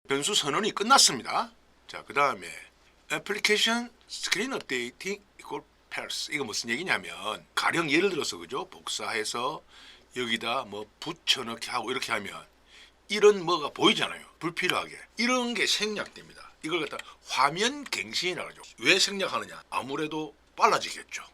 변수 선언이 끝났습니다. 자, 그 다음에 애플리케이션 스크린 업데이팅 이퀄 펠스. 이거 무슨 얘기냐면 가령 예를 들어서 그죠? 복사해서 여기다 뭐 붙여넣기 하고 이렇게 하면 이런 뭐가 보이잖아요. 불필요하게. 이런 게 생략됩니다. 이걸 갖다 화면 갱신이라고 하죠. 왜 생략하느냐? 아무래도 빨라지겠죠.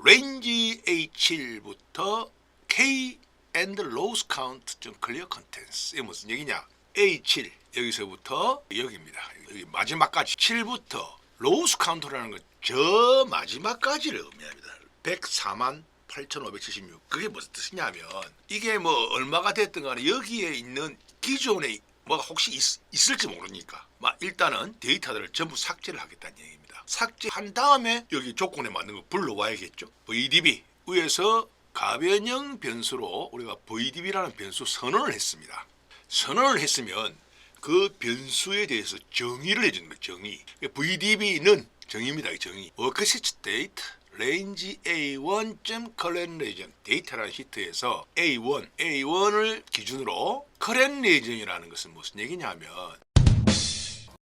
레인지 A7부터 K and Loss Count Clear Contents. 이게 무슨 얘기냐? A7 여기서부터 여기입니다. 여기 마지막까지 7부터 Loss Count라는 건 저 마지막까지를 의미합니다. 104만 8,576. 그게 무슨 뜻이냐면 이게 뭐 얼마가 됐든 간에 여기에 있는 기존에 뭐가 혹시 있을지 모르니까 일단은 데이터들을 전부 삭제를 하겠다는 얘기입니다. 삭제한 다음에 여기 조건에 맞는 거 불러와야겠죠. VDB 위에서 가변형 변수로 우리가 VDB라는 변수 선언을 했습니다. 선언을 했으면 그 변수에 대해서 정의를 해주는 거예요. 정의. VDB는 정의입니다. 정의. 워크시트 데이터 range A1. current region 데이터라는 시트에서 A1을 기준으로 current region이라는 것은 무슨 얘기냐면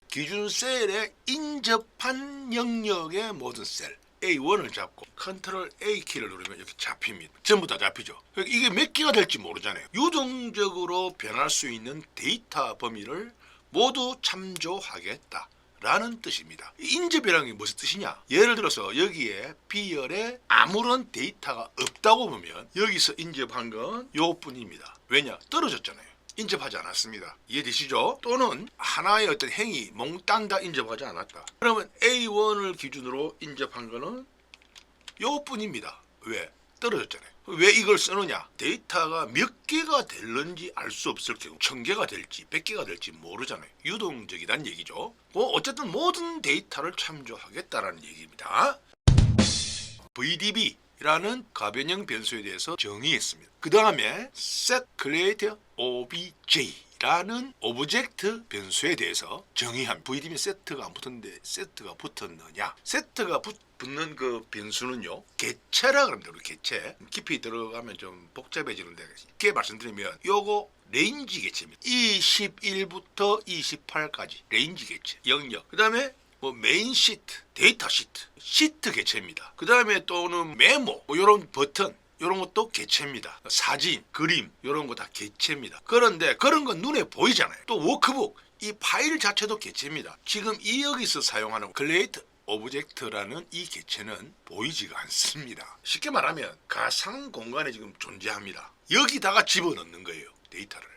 기준 셀에 인접한 영역의 모든 셀 A1을 잡고 컨트롤 A 키를 누르면 이렇게 잡힙니다. 전부 다 잡히죠. 이게 몇 개가 될지 모르잖아요. 유동적으로 변할 수 있는 데이터 범위를 모두 참조하겠다. 라는 뜻입니다. 인접이라는 게 무슨 뜻이냐? 예를 들어서 여기에 B열에 아무런 데이터가 없다고 보면 여기서 인접한 건 요뿐입니다. 왜냐? 떨어졌잖아요. 인접하지 않았습니다. 이해되시죠? 또는 하나의 어떤 행위 몽땅 다 인접하지 않았다. 그러면 A1을 기준으로 인접한 거는 요뿐입니다. 왜? 떨어졌잖아요. 왜 이걸 쓰느냐? 데이터가 몇 개가 될는지 알 수 없을 경우 1000개가 될지 100개가 될지 모르잖아요. 유동적이란 얘기죠. 어쨌든 모든 데이터를 참조하겠다라는 얘기입니다. VDB라는 가변형 변수에 대해서 정의했습니다. 그 다음에 set create obj라는 오브젝트 변수에 대해서 정의한 VDB 세트가 안 붙었는데 세트가 붙었느냐? 세트가 붙는 그 변수는요 개체라 그럽니다. 우리 개체 깊이 들어가면 좀 복잡해지는데 쉽게 말씀드리면 요거 레인지 개체입니다. 21부터 28까지 레인지 개체 영역. 그 다음에 뭐 메인 시트, 데이터 시트 개체입니다. 그 다음에 또는 메모 이런 버튼 이런 것도 개체입니다. 사진, 그림 이런 거 다 개체입니다. 그런데 그런 건 눈에 보이잖아요. 또 워크북 이 파일 자체도 개체입니다. 지금 이 여기서 사용하는 create 오브젝트라는 이 개체는 보이지가 않습니다. 쉽게 말하면 가상 공간에 지금 존재합니다. 여기다가 집어넣는 거예요. 데이터를.